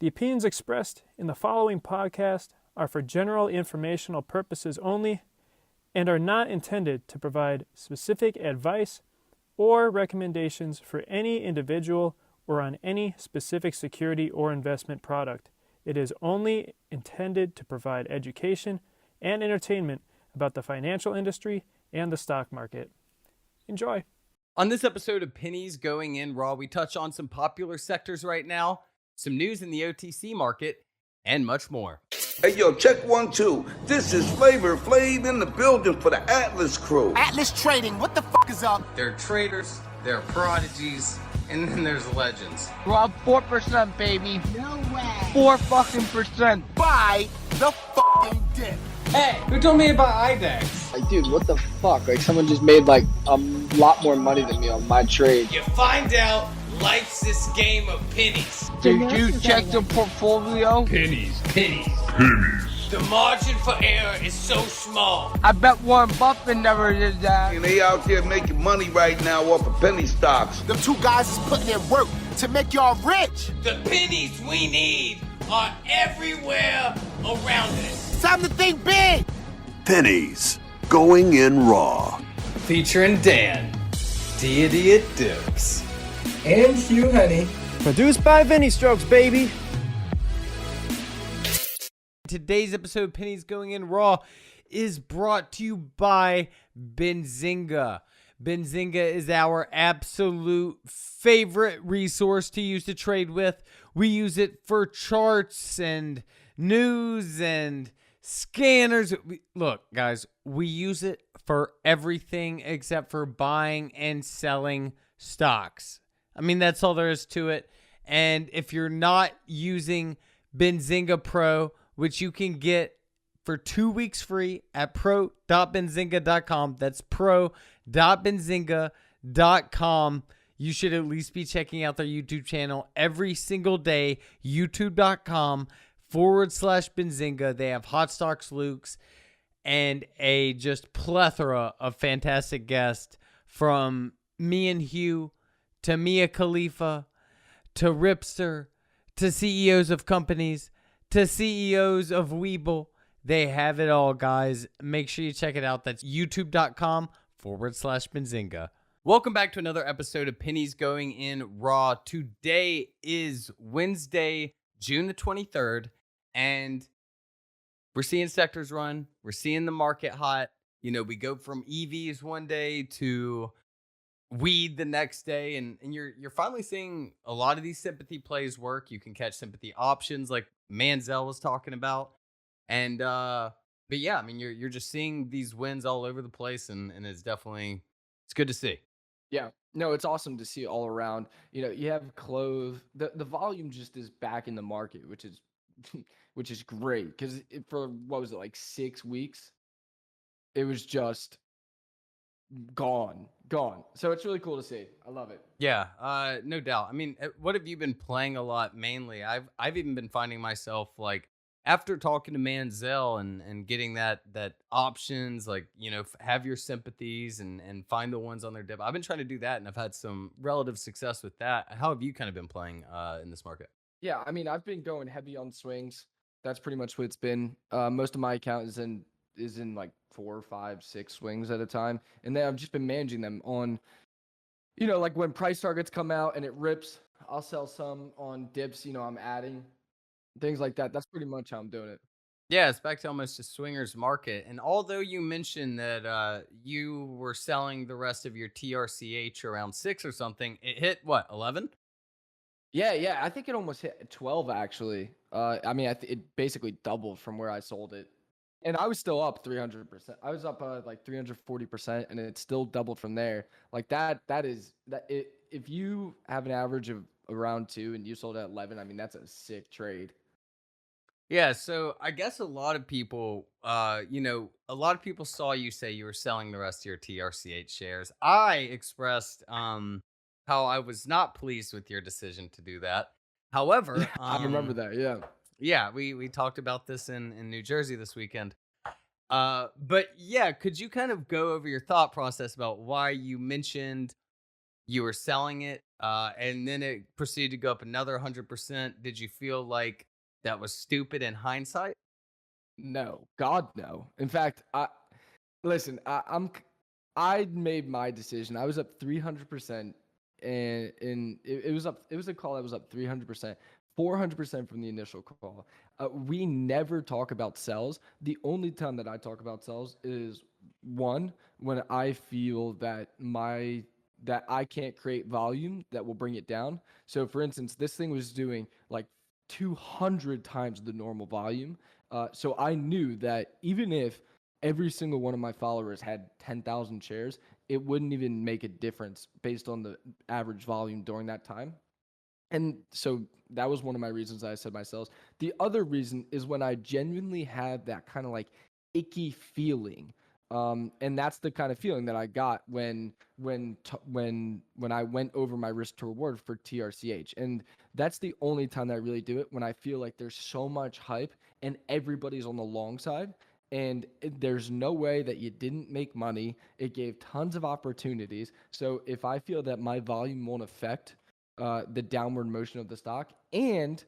The opinions expressed in the following podcast are for general informational purposes only and are not intended to provide specific advice or recommendations for any individual or on any specific security or investment product. It is only intended to provide education and entertainment about the financial industry and the stock market. Enjoy. On this episode of Pennies Going In Raw, we touch on some popular sectors right now, some news in the OTC market, and much more. Hey, yo, check 1, 2. This is Flavor Flav in the building for the Atlas crew. Atlas Trading, what the fuck is up? There are traders, there are prodigies, and then there's legends. We're up 4%, baby. No way. 4 fucking percent. Buy the fucking dip. Hey, who told me about IDEX? Like, dude, what the fuck? Like, someone just made, like, a lot more money than me on my trade. You find out life's this game of pennies. Did you check the portfolio? Pennies. The margin for error is so small. I bet Warren Buffett never did that. And they out there making money right now off of penny stocks. Them two guys is putting in work to make y'all rich. The pennies we need are everywhere around us. Time to think big. Pennies Going In Raw. Featuring Dan, Deity at Dukes, and Hugh Honey. Produced by Vinny Strokes, baby. Today's episode of Pennies Going In Raw is brought to you by Benzinga. Benzinga is our absolute favorite resource to use to trade with. We use it for charts and news and scanners. Look, guys, we use it for everything except for buying and selling stocks. I mean, that's all there is to it. And if you're not using Benzinga Pro, which you can get for 2 weeks free at pro.benzinga.com, that's pro.benzinga.com. You should at least be checking out their YouTube channel every single day, youtube.com/Benzinga. They have Hot Stocks Lukes and a just plethora of fantastic guests, from me and Hugh to Mia Khalifa to Ripster to CEOs of companies to CEOs of Weeble. They have it all, guys. Make sure you check it out. That's youtube.com/Benzinga. Welcome back to another episode of Pennies Going In Raw. Today is Wednesday, June the 23rd, and we're seeing sectors run. We're seeing the market hot. You know, we go from EVs one day to weed the next day, and you're finally seeing a lot of these sympathy plays work. You can catch sympathy options like Manziel was talking about. And but yeah, I mean, you're just seeing these wins all over the place, and it's definitely, it's good to see. Yeah. No, it's awesome to see all around. You know, you have Clove. The volume just is back in the market, which is which is great, because for, what was it, like 6 weeks? It was just gone. So it's really cool to see. I love it. Yeah, no doubt. I mean, what have you been playing a lot mainly? I've even been finding myself, like, after talking to Manziel and getting that options, like, you know, have your sympathies and find the ones on their dip. I've been trying to do that, and I've had some relative success with that. How have you kind of been playing in this market? Yeah, I mean, I've been going heavy on swings. That's pretty much what it's been. Most of my account is in like 4, 5, 6 swings at a time, and then I've just been managing them on, you know, like when price targets come out and it rips, I'll sell some. On dips, you know, I'm adding things like that. That's pretty much how I'm doing it. Yeah, it's back to almost a swingers market. And although you mentioned that you were selling the rest of your TRCH around 6 or something, it hit what, 11? Yeah, I think it almost hit 12 actually. I mean, it basically doubled from where I sold it, and I was still up 300%. I was up like 340%, and it still doubled from there. Like that is that. If you have an average of around 2 and you sold at 11, I mean, that's a sick trade. Yeah, so I guess a lot of people, you know, a lot of people saw you say you were selling the rest of your TRCH shares. I expressed how I was not pleased with your decision to do that. However, I remember that. Yeah. Yeah, we talked about this in New Jersey this weekend. But yeah, could you kind of go over your thought process about why you mentioned you were selling it, and then it proceeded to go up another 100%. Did you feel like that was stupid in hindsight? No, God, no. In fact, listen. I made my decision. I was up 300%, and it was up. It was a call that was up 300%, 400% from the initial call. We never talk about sells. The only time that I talk about sells is one when I feel that I can't create volume that will bring it down. So, for instance, this thing was doing like 200 times the normal volume. So I knew that even if every single one of my followers had 10,000 shares, it wouldn't even make a difference based on the average volume during that time. And so that was one of my reasons I said my sales. The other reason is when I genuinely had that kind of like icky feeling. And that's the kind of feeling that I got when I went over my risk to reward for TRCH. And that's the only time that I really do it, when I feel like there's so much hype and everybody's on the long side. And there's no way that you didn't make money. It gave tons of opportunities. So if I feel that my volume won't affect the downward motion of the stock, and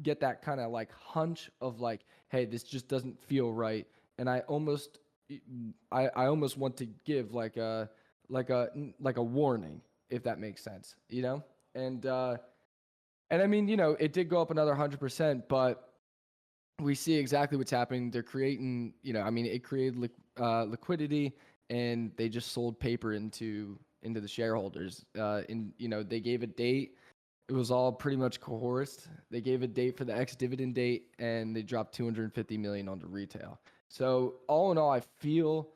get that kind of like hunch of like, hey, this just doesn't feel right, and I almost want to give like a warning, if that makes sense, and I mean, it did go up another 100%, but we see exactly what's happening. They're creating, I mean, it created liquidity, and they just sold paper into the shareholders. They gave a date. It was all pretty much coerced. They gave a date for the ex-dividend date, and they dropped 250 million onto retail. So all in all, I feel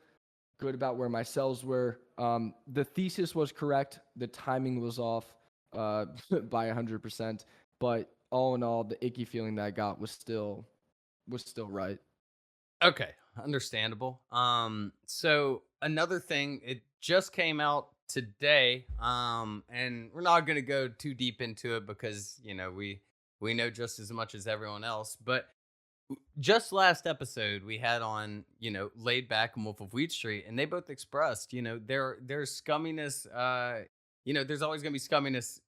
good about where my sells were. The thesis was correct. The timing was off by 100%. But all in all, the icky feeling that I got was still right. Okay, understandable. So another thing, it just came out today, and we're not going to go too deep into it because we know just as much as everyone else. But just last episode, we had on Laid Back and Wolf of Wheat Street, and they both expressed there's scumminess. There's always going to be scumminess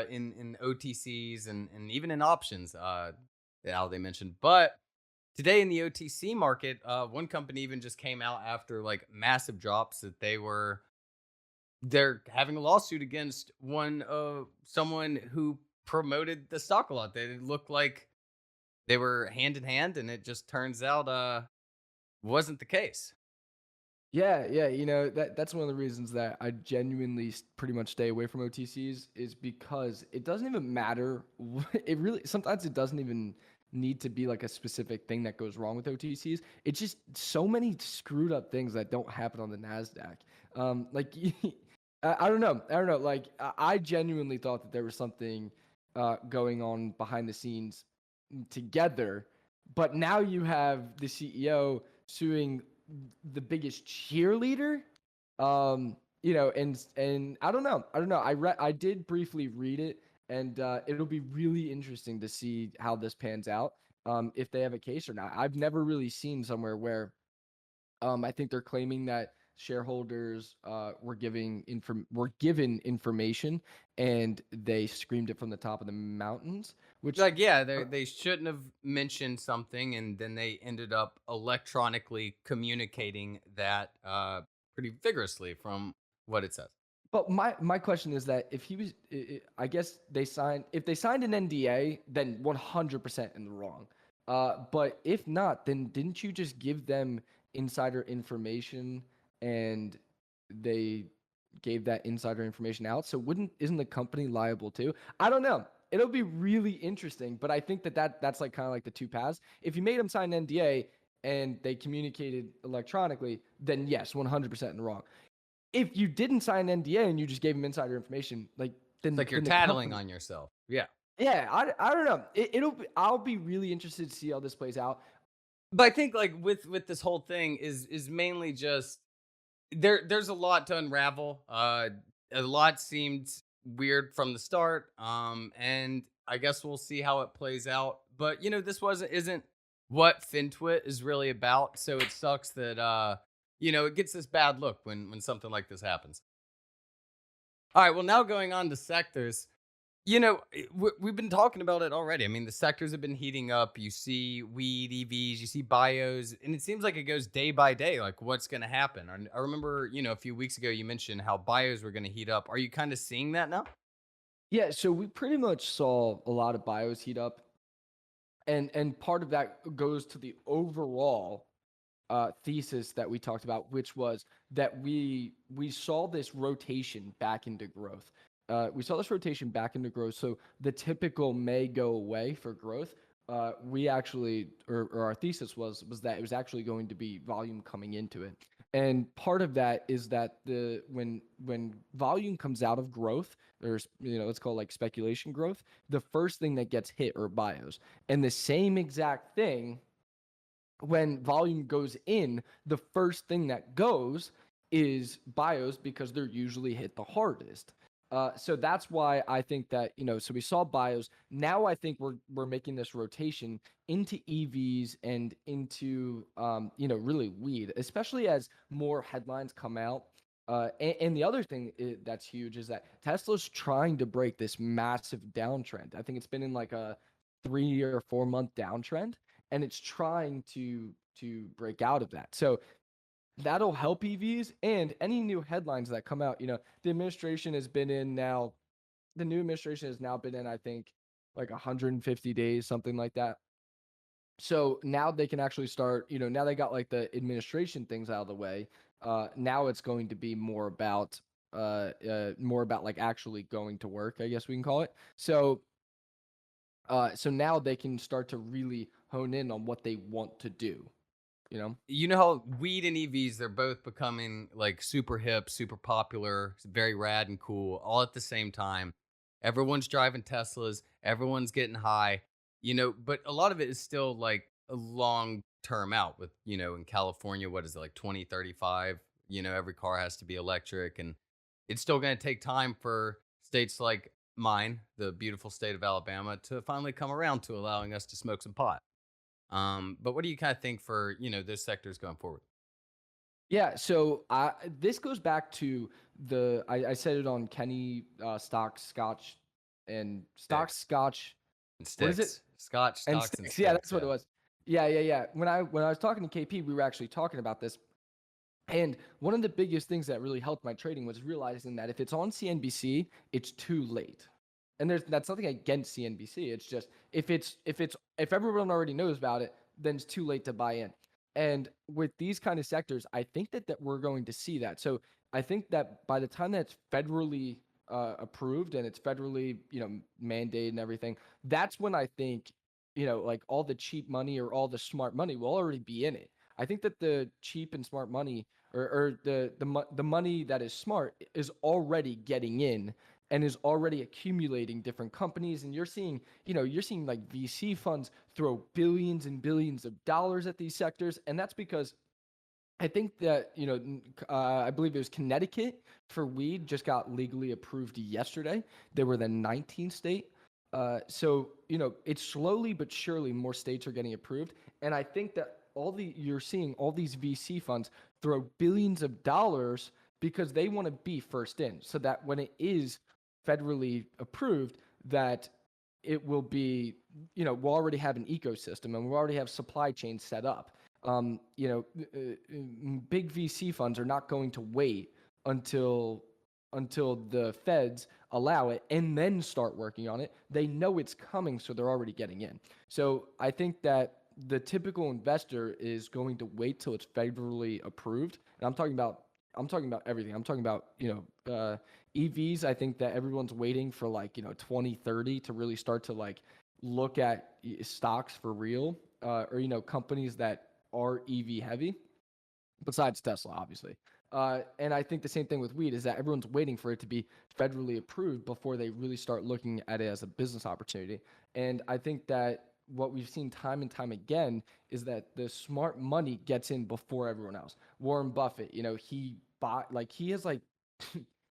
in OTCs and even in options. How they mentioned, but today in the OTC market, one company even just came out after like massive drops that they're having a lawsuit against someone who promoted the stock a lot. They looked like they were hand in hand, and it just turns out wasn't the case. Yeah, that's one of the reasons that I genuinely pretty much stay away from OTCs, is because it doesn't even matter. Sometimes it doesn't even need to be like a specific thing that goes wrong with OTCs. It's just so many screwed up things that don't happen on the NASDAQ. I don't know. Like, I genuinely thought that there was something going on behind the scenes together, but now you have the CEO suing the biggest cheerleader. And I don't know. I did briefly read it, and it'll be really interesting to see how this pans out, if they have a case or not. I've never really seen somewhere where I think they're claiming that shareholders were given information, and they screamed it from the top of the mountains, which, Like, yeah, they shouldn't have mentioned something, and then they ended up electronically communicating that pretty vigorously from what it says. But my question is that if he was, I guess if they signed an NDA, then 100% in the wrong. But if not, then didn't you just give them insider information, and they gave that insider information out? So isn't the company liable too? I don't know. It'll be really interesting, but I think that's like kind of like the two paths. If you made them sign an NDA and they communicated electronically, then yes, 100% in the wrong. If you didn't sign an NDA and you just gave them insider information, then It's like you're then the tattling company- on yourself. Yeah. Yeah, I don't know. I'll be really interested to see how this plays out. But I think like with this whole thing is mainly just there's a lot to unravel. A lot seemed weird from the start. And I guess we'll see how it plays out. But this isn't what FinTwit is really about. So it sucks that it gets this bad look when something like this happens. All right, well, now going on to sectors. We've been talking about it already. I mean, the sectors have been heating up. You see weed, EVs, you see bios, and it seems like it goes day by day, like what's going to happen. I remember, a few weeks ago you mentioned how bios were going to heat up. Are you kind of seeing that now? Yeah, so we pretty much saw a lot of bios heat up, and part of that goes to the overall thesis that we talked about, which was that we saw this rotation back into growth. So the typical may go away for growth. We actually, or our thesis was that it was actually going to be volume coming into it. And part of that is that when volume comes out of growth, there's let's call it like speculation growth. The first thing that gets hit are bios, and the same exact thing when volume goes in, the first thing that goes is bios because they're usually hit the hardest. So that's why I think that, so we saw bios. Now I think we're making this rotation into EVs and into, really weed, especially as more headlines come out. And the other thing that's huge is that Tesla's trying to break this massive downtrend. I think it's been in like a 3 or 4 month downtrend, and it's trying to break out of that. So that'll help EVs and any new headlines that come out. The administration has been in now. The new administration has now been in, I think, like 150 days, something like that. So now they can actually start. Now they got like the administration things out of the way. Now it's going to be more about like actually going to work, I guess we can call it. So now they can start to really hone in on what they want to do. You know how weed and EVs, they're both becoming like super hip, super popular, very rad and cool, all at the same time. Everyone's driving Teslas, everyone's getting high, but a lot of it is still like a long term out with, in California, what is it, like 2035? Every car has to be electric, and it's still going to take time for states like mine, the beautiful state of Alabama, to finally come around to allowing us to smoke some pot. But what do you kind of think for, those sectors going forward? Yeah, so this goes back to I said it on Kenny Stock Scotch and Stock Scotch. And What is sticks. it? Scotch, And stocks, and sticks. Yeah, that's sticks. what it was. Yeah. When I was talking to KP, we were actually talking about this. And one of the biggest things that really helped my trading was realizing that if it's on CNBC, it's too late. And that's nothing against CNBC. It's just if everyone already knows about it, then it's too late to buy in. And with these kind of sectors, I think that we're going to see that. So I think that by the time that's federally approved and it's federally mandated and everything, that's when I think like all the cheap money or all the smart money will already be in it. I think that the cheap and smart money or the money that is smart is already getting in and is already accumulating different companies. And you're seeing like VC funds throw billions and billions of dollars at these sectors. And that's because I think that, I believe it was Connecticut for weed just got legally approved yesterday. They were the 19th state. So, it's slowly but surely more states are getting approved. And I think that you're seeing all these VC funds throw billions of dollars because they want to be first in, so that when it is federally approved, that it will be, we'll already have an ecosystem and we'll already have supply chains set up. Big VC funds are not going to wait until the feds allow it and then start working on it. They know it's coming, so they're already getting in. So I think that the typical investor is going to wait till it's federally approved. And I'm talking about everything. I'm talking about, EVs. I think that everyone's waiting for like, 2030 to really start to like look at stocks for real, or, companies that are EV heavy, besides Tesla, obviously. And I think the same thing with weed is that everyone's waiting for it to be federally approved before they really start looking at it as a business opportunity. And I think that what we've seen time and time again is that the smart money gets in before everyone else. Warren Buffett, he has like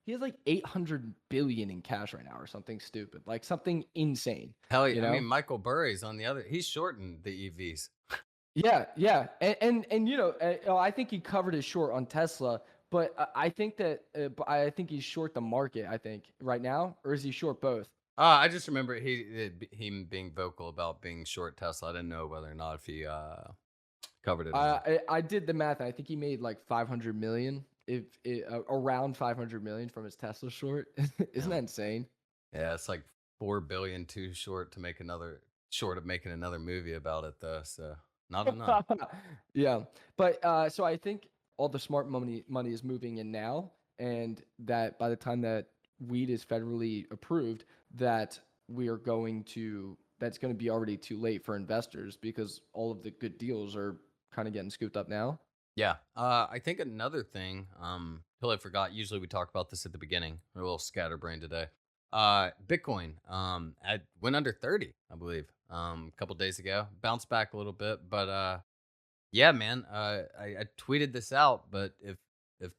he has like 800 billion in cash right now or something stupid, like something insane. Hell yeah. I mean, Michael Burry's on the other, he's shorting the EVs. Yeah. And I think he covered his short on Tesla but I think that I think he's short the market. I think right now, or is he short both? I just remember him being vocal about being short Tesla. I didn't know whether or not if he covered it or not. I did the math, and I think he made like 500 million, around 500 million from his Tesla short. Isn't that insane? Yeah, it's like 4 billion too short to make short of making another movie about it though. So not enough. Yeah, but so I think all the smart money is moving in now, and that by the time that weed is federally approved, that we are going to that's going to be already too late for investors because all of the good deals are kind of getting scooped up now. Yeah. I think another thing, totally forgot. Usually we talk about this at the beginning. We're a little scatterbrained today. Bitcoin, went under 30, I believe, a couple days ago. Bounced back a little bit, but yeah, man. I tweeted this out, but if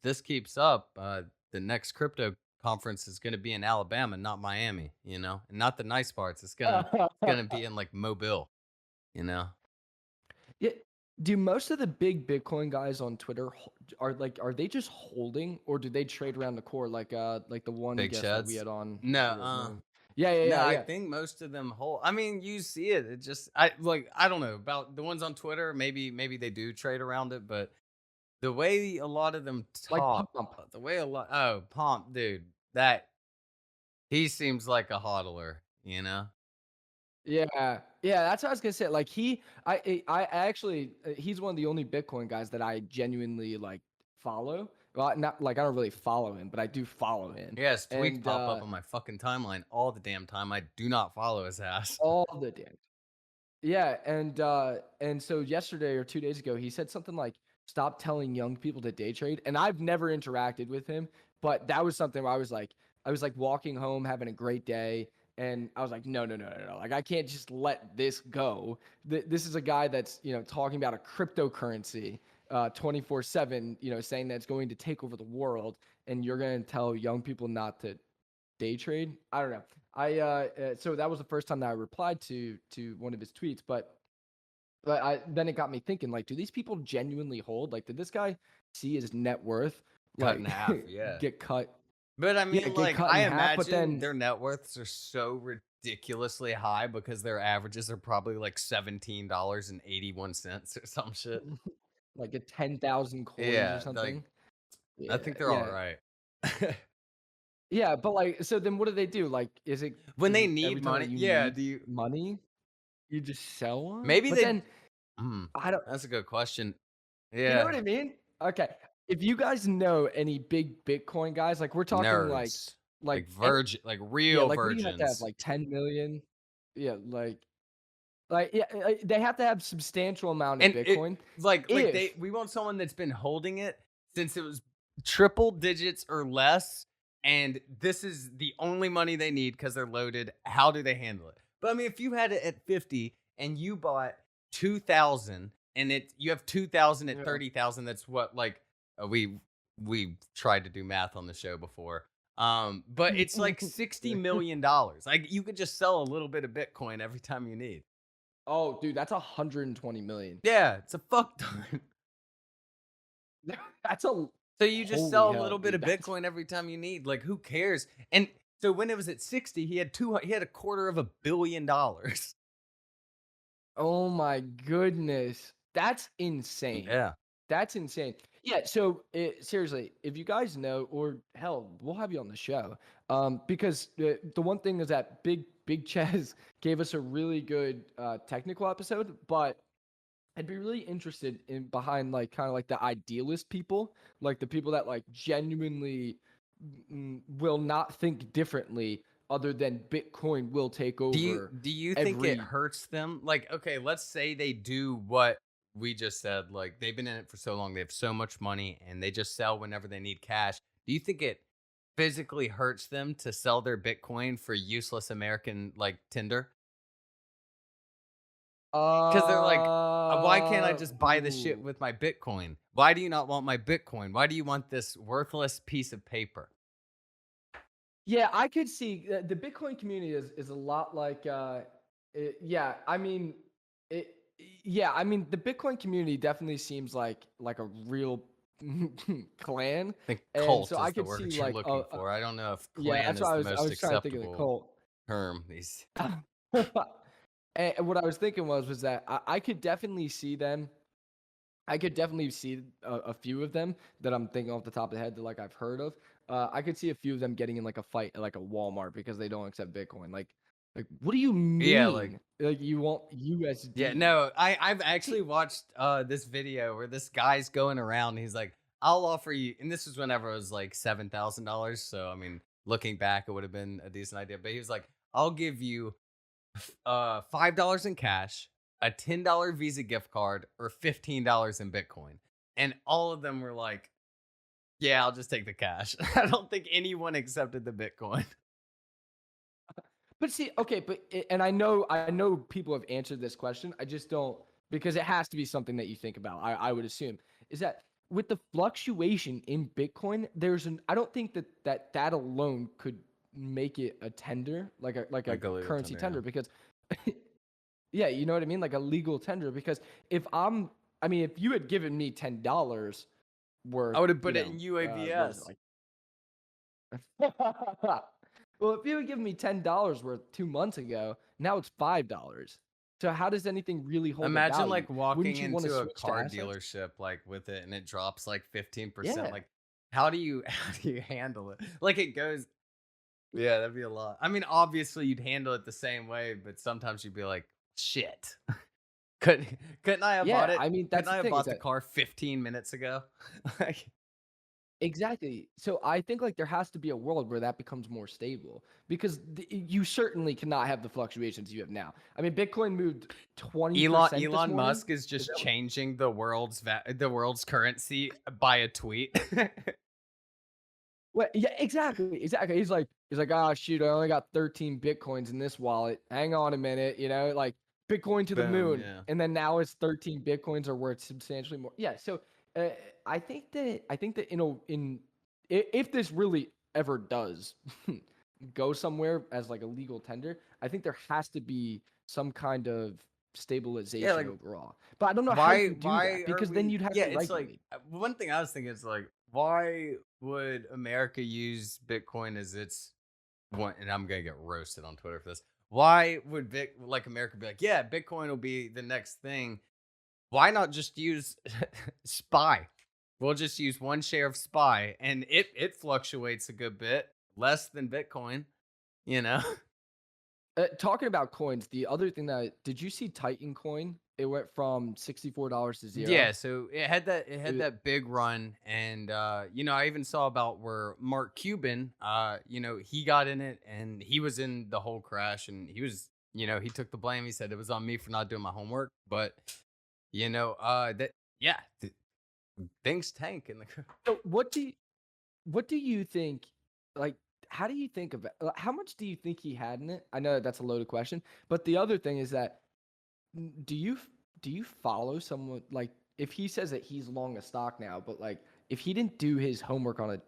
this keeps up, the next crypto conference is going to be in Alabama, not Miami. You know, and not the nice parts. It's gonna be in like Mobile. You know. Yeah. Do most of the big Bitcoin guys on Twitter are they just holding, or do they trade around the core like the one Big guest that we sheds? had on? No, Yeah, yeah, no, yeah, I yeah. think most of them hold. I mean, you see it. It just I don't know about the ones on Twitter. Maybe they do trade around it, but the way a lot of them Like talk, Pump. the way a lot Pomp, dude, that he seems like a hodler, you know? Yeah, yeah, that's what I was gonna say. Like I actually, he's one of the only Bitcoin guys that I genuinely like follow. Well, not like I don't really follow him, but I do follow him. Yes, tweets And pop up on my fucking timeline all the damn time. I do not follow his ass. all the damn. Yeah, and so yesterday or 2 days ago, he said something like, "Stop telling young people to day trade." And I've never interacted with him, but that was something where I was like walking home, having a great day, and I was like, no, no, no, no, no. Like I can't just let this go. This is a guy that's talking about a cryptocurrency, 24/7, saying that it's going to take over the world, and you're going to tell young people not to day trade. I don't know. So that was the first time that I replied to one of his tweets, but then it got me thinking, like, do these people genuinely hold? Like, did this guy see his net worth Cut like in half, yeah. get cut? But I Yeah, mean, get like, cut I in half, but imagine then their net worths are so ridiculously high because their averages are probably like $17.81 or some shit. like get 10,000 coins or Yeah, like something. I Yeah, think they're all yeah, right. yeah. But like, so then what do they do? Like, When is they it every need time that money, you yeah. need Do you money, you just sell one? maybe But they? then I don't. That's a good question. You know Yeah, what I mean? Okay. If you guys know any big Bitcoin guys, like we're talking nerds, like like any, virgin, like yeah, real like what do you have to have? virgins. Like 10 million? Yeah, like yeah, they have to have substantial amount of And it Bitcoin. like If we want someone that's been holding it since it was triple digits or less, and this is the only money they need because they're loaded. How do they handle it? But I mean, if you had it at 50 and you bought 2,000 and you have 2,000 at yeah. 30,000, that's what like we tried to do math on the show before. But it's like $60 million. Like you could just sell a little bit of Bitcoin every time you need. Oh, dude, that's 120 million. Yeah, it's a fuck ton. That's a So you just holy sell a hell, little bit dude. of That's Bitcoin every time you need. Like, who cares? And so when it was at 60, he had a $250 million. oh my goodness. That's insane. Yeah. That's insane. Yeah, so seriously, if you guys know, or hell, we'll have you on the show. Because the one thing is that Big Chaz gave us a really good technical episode, but I'd be really interested in behind like kind of like the idealist people, like the people that like genuinely will not think differently other than Bitcoin will take over Do you think it every. hurts them? Like, okay, let's say they do what we just said. Like, they've been in it for so long, they have so much money, and they just sell whenever they need cash. Do you think it physically hurts them to sell their Bitcoin for useless American like Tinder? Because they're like, why can't I just buy the shit Ooh. with my Bitcoin? Why do you not want my Bitcoin? Why do you want this worthless piece of paper? Yeah, I could see the Bitcoin community is a lot like yeah, I mean it yeah, I mean the Bitcoin community definitely seems like a real clan. I think And cult so is I the could word see you're like looking for. I don't know if yeah, clan that's is what the I most was trying to think of the acceptable cult. term. These And what I was thinking was that I could definitely see them. I could definitely see a few of them that I'm thinking off the top of the head that like I've heard of. I could see a few of them getting in like a fight at like a Walmart because they don't accept Bitcoin. Like what do you yeah, like mean? Like you want yeah, USD? no, I've actually watched this video where this guy's going around and he's like, I'll offer you, and this was whenever it was like $7,000. So I mean, looking back, it would have been a decent idea. But he was like, I'll give you $5 in cash, a $10 Visa gift card, or $15 in Bitcoin. And all of them were like, yeah, I'll just take the cash. I don't think anyone accepted the Bitcoin. But see, okay, and I know people have answered this question. I just don't because it has to be something that you think about. I would assume is that with the fluctuation in Bitcoin, I don't think that alone could make it a tender like a Like a legal currency tender, tender because yeah, you know what I mean, like a legal tender because I mean if you had given me $10 worth, I would have put you it in know, what was UAVS. it, well, if you had given me $10 worth 2 months ago, now it's $5. So how does anything really hold a Imagine value? like walking Wouldn't you want to into a switch to car assets? dealership like with it and it drops like 15%. Yeah. Like how do you how do you handle it? Like it goes, yeah, that'd be a lot. I mean, obviously you'd handle it the same way, but sometimes you'd be like, shit. Couldn't couldn't I have bought Yeah, it? I mean Couldn't that's I the have thing is bought the that car 15 minutes ago? Like, exactly. So I think like there has to be a world where that becomes more stable because you certainly cannot have the fluctuations you have now. I mean, Bitcoin moved 20% this Elon morning. Musk is Is just that what- changing the world's currency by a tweet. Well, yeah, exactly. He's like, oh shoot, I only got 13 Bitcoins in this wallet. Hang on a minute, you know, like Bitcoin to the Boom, moon, yeah. and then now it's 13 Bitcoins are worth substantially more. Yeah, so uh, I think that if this really ever does go somewhere as like a legal tender, I think there has to be some kind of Yeah, stabilization like overall. But I don't know how you do why that are because then we you'd have yeah, to it's like regulate. one thing I was thinking is like why would America use Bitcoin as its one, and I'm gonna get roasted on Twitter for this. Why would like America be like, yeah, Bitcoin will be the next thing? Why not just use SPY? We'll just use one share of SPY, and it fluctuates a good bit, less than Bitcoin, you know. Talking about coins, the other thing did you see Titan Coin? It went from $64 to Yeah, zero. so it had It- that big run, and you know, I even saw about where Mark Cuban, you know, he got in it and he was in the whole crash, and he was, you know, he took the blame. He said it was on me for not doing my homework, but you know, that yeah, things tank in the So what do you think? Like, how do you think of it? How much do you think he had in it? I know that's a loaded question, but the other thing is that do you follow someone like if he says that he's long a stock now, but like if he didn't do his homework on a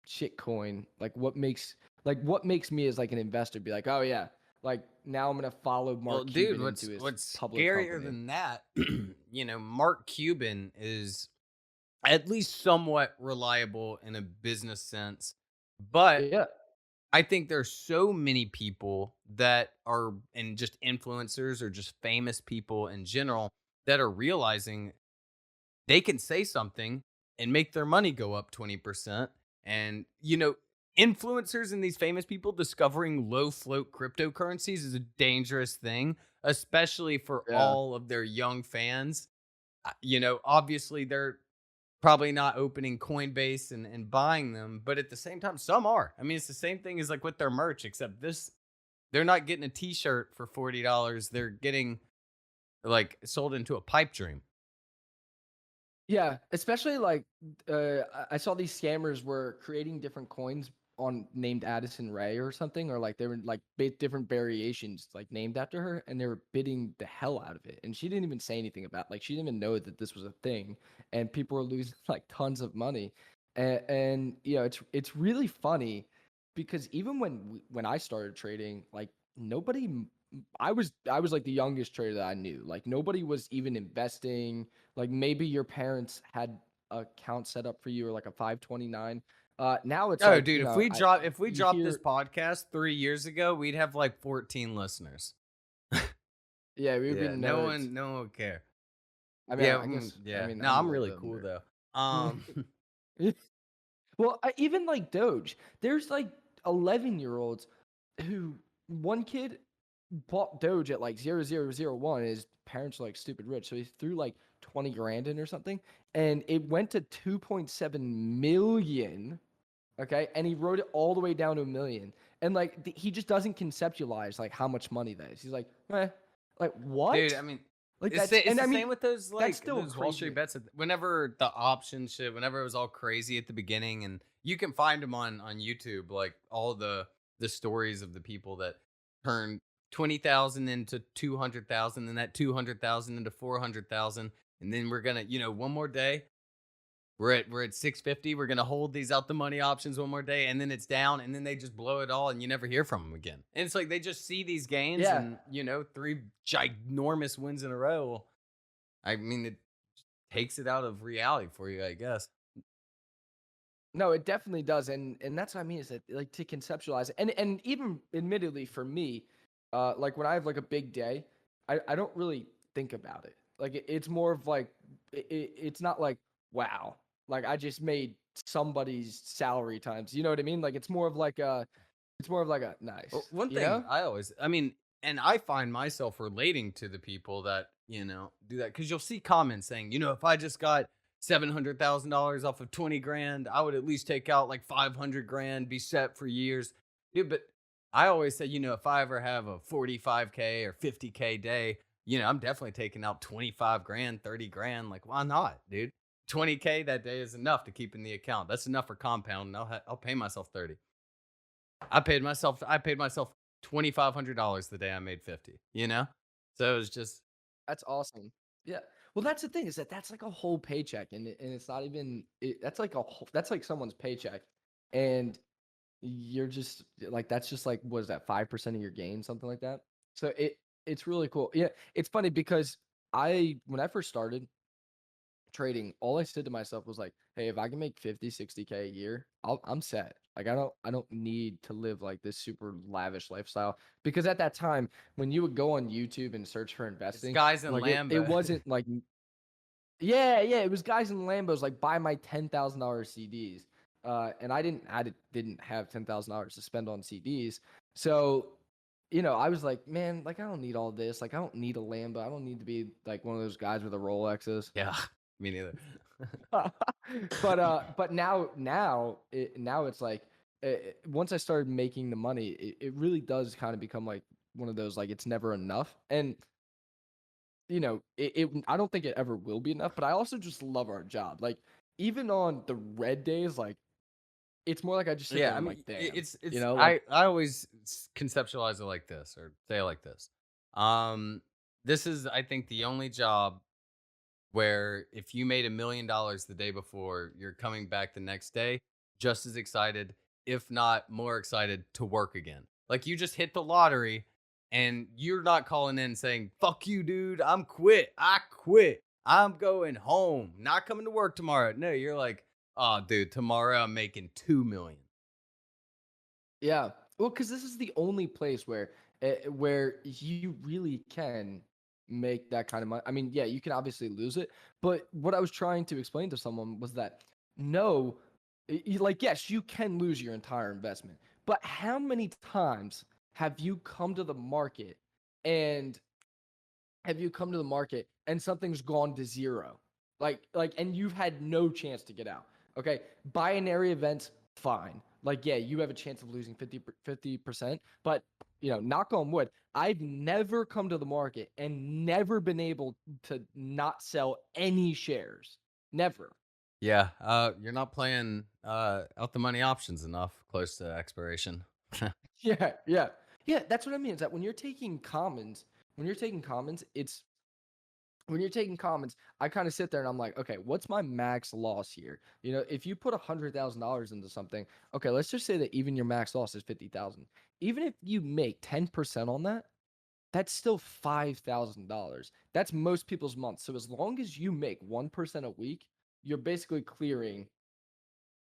shit coin, what makes me as like an investor be like, oh yeah, like now I'm gonna follow well, Mark dude, Cuban into his what's public scarier company. than that? You know, Mark Cuban is at least somewhat reliable in a business sense, but Yeah. I think there's so many people that are, and just influencers or just famous people in general, that are realizing they can say something and make their money go up 20%. And, you know, influencers and these famous people discovering low float cryptocurrencies is a dangerous thing, especially for Yeah. all of their young fans. You know, obviously they're probably not opening Coinbase and buying them, but at the same time, some are. I mean, it's the same thing as like with their merch, except they're not getting a t-shirt for $40. They're getting like sold into a pipe dream. Yeah, especially like I saw these scammers were creating different coins on named Addison Ray or something, or like they were like different variations like named after her, and they were bidding the hell out of it. And she didn't even say anything about like she didn't even know that this was a thing, and people were losing like tons of money. And you know it's really funny because even when I started trading, like nobody, I was like the youngest trader that I knew. Like nobody was even investing like maybe your parents had account set up for you or like a 529. Now it's Oh, like, dude, you if know, we drop you dropped hear, this podcast 3 years ago, we'd have like 14 listeners. yeah, we would be Yeah, nerds. no one would care. I mean, Yeah, I guess, I yeah. mean, No, I'm a I'm little really bit of a cool nerd. though. Well, even like Doge, there's like 11-year-olds who one kid bought Doge at like 0001. His parents are like stupid rich, so he threw like 20 grand in or something, and it went to 2.7 million. Okay, and he wrote it all the way down to a million, and like he just doesn't conceptualize like how much money that is. He's like, like what? Dude, I mean, Like it's that's the, it's and the I mean same with those like still those Wall Street crazy. bets. Whenever the option shit, whenever it was all crazy at the beginning, and you can find them on YouTube, like all the stories of the people that turned 20,000 into 200,000, and that 200,000 into 400,000, and then we're gonna, one more day. We're at 650. We're gonna hold these out the money options one more day, and then it's down, and then they just blow it all, and you never hear from them again. And it's like they just see these gains, Yeah. and 3 ginormous wins in a row. I mean, it takes it out of reality for you, I guess. No, it definitely does, and that's what I mean is that like to conceptualize it, and even admittedly for me, like when I have like a big day, I don't really think about it. Like it's more of like it's not like wow, like I just made somebody's salary times. You know what I mean? Like it's more of like a nice. Well, one you thing know? and I find myself relating to the people that, do that, because you'll see comments saying, if I just got $700,000 off of 20 grand, I would at least take out like 500 grand, be set for years. Dude, but I always say, if I ever have a 45K or 50K day, I'm definitely taking out 25 grand, 30 grand. Like, why not, dude? 20K that day is enough to keep in the account. That's enough for compound. I'll pay myself 30. I paid myself $2,500 the day I made 50, So it was just, That's awesome. Yeah. Well, that's the thing is that that's like a whole paycheck, and it's not even that's like that's like someone's paycheck, and you're just like that's just like what is that 5% of your gain, something like that. So it's really cool. Yeah, it's funny because when I first started trading, all I said to myself was like, hey, if I can make 50, 60K a year, I'm set. Like I don't need to live like this super lavish lifestyle, because at that time when you would go on YouTube and search for it's investing, guys in like Lambo. it wasn't like yeah, it was guys in Lambos like buy my $10,000 CDs. And I didn't have $10,000 to spend on CDs. So, I was like, man, like I don't need all this. Like I don't need a Lambo. I don't need to be like one of those guys with a Rolexes. Yeah, me neither. But now it's like once I started making the money, it really does kind of become like one of those like it's never enough. And I don't think it ever will be enough, but I also just love our job. Like even on the red days, like it's more like I just sit there and I'm like, damn, it's like, I always conceptualize it like this, or say it like this. This is, I think, the only job where if you made $1 million the day before, you're coming back the next day just as excited, if not more excited, to work again. Like you just hit the lottery, and you're not calling in saying, fuck you, dude, I quit, I'm going home, not coming to work tomorrow. No, you're like, oh, dude, tomorrow I'm making $2 million. yeah. Well, because this is the only place where you really can make that kind of money. I mean, yeah, you can obviously lose it, but what I was trying to explain to someone was that no, like yes, you can lose your entire investment, but how many times have you come to the market and something's gone to zero, and you've had no chance to get out? Okay, binary events, fine. Like yeah, you have a chance of losing 50%, but knock on wood, I've never come to the market and never been able to not sell any shares. Never. Yeah, you're not playing out the money options enough close to expiration. Yeah. That's what I mean. Is that when you're taking commons, I kind of sit there and I'm like, okay, what's my max loss here? If you put $100,000 into something, okay, let's just say that even your max loss is 50,000. Even if you make 10% on that, that's still $5,000. That's most people's month. So as long as you make 1% a week, you're basically clearing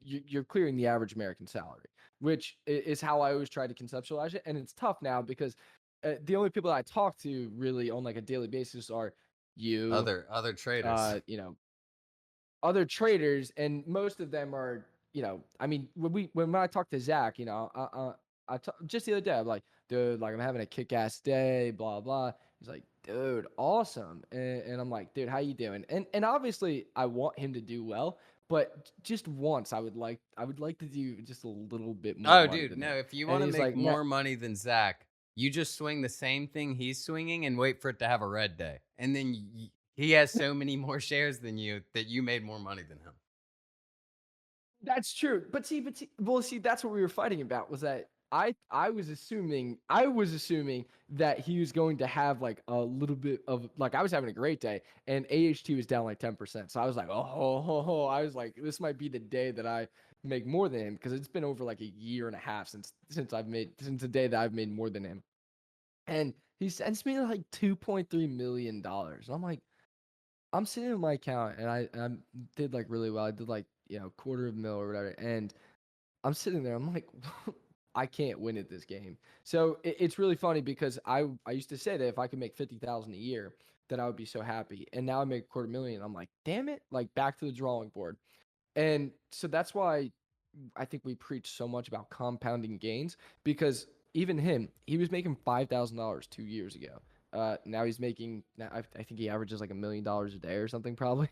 you're clearing the average American salary, which is how I always try to conceptualize it. And it's tough now because the only people that I talk to really on like a daily basis are you, Other traders. other traders, and most of them are, I mean, when I talk to Zach, just the other day, I'm like, dude, like I'm having a kick-ass day, blah blah. He's like, dude, awesome, and I'm like, dude, how you doing? And obviously, I want him to do well, but just once, I would like to do just a little bit more. Oh, money dude, than no. him. If you And want to he's make like, more money than Zach, you just swing the same thing he's swinging and wait for it to have a red day, and then he has so many more shares than you that you made more money than him. That's true. But see, that's what we were fighting about, was that I was assuming that he was going to have like a little bit of, like, I was having a great day and AHT was down like 10%. So I was like, I was like, this might be the day that I make more than him, because it's been over like a year and a half since the day that I've made more than him. And he sends me like $2.3 million. And I'm like, I'm sitting in my account and I did like really well. I did like, $250,000 or whatever. And I'm sitting there, I'm like, I can't win at this game. So it's really funny because I used to say that if I could make 50,000 a year, that I would be so happy. And now I make $250,000. I'm like, damn it, like back to the drawing board. And so that's why I think we preach so much about compounding gains, because even him, he was making $5,000 2 years ago. Now he's making, I think he averages like $1 million a day or something, probably.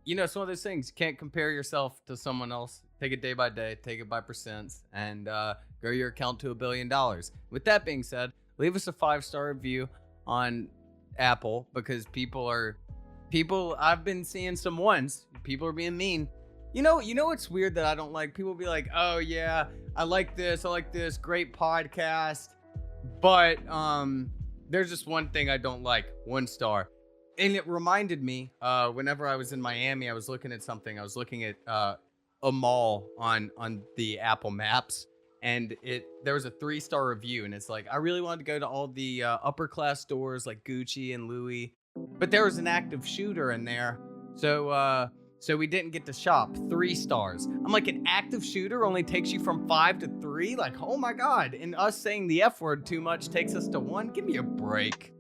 It's one of those things. You can't compare yourself to someone else. Take it day by day, take it by percents, and grow your account to $1 billion. With that being said, leave us a 5-star review on Apple, because I've been seeing some ones. People are being mean. You know what's weird that I don't like? People be like, oh yeah, I like this, great podcast. But there's just one thing I don't like. 1 star. And it reminded me, whenever I was in Miami, I was looking at something. I was looking at a mall on the Apple Maps, and there was a 3-star review, and it's like, I really wanted to go to all the upper class stores like Gucci and Louis, but there was an active shooter in there, so we didn't get to shop. 3 stars. I'm like, an active shooter only takes you from 5 to 3? Like, oh my god! And us saying the F word too much takes us to 1? Give me a break.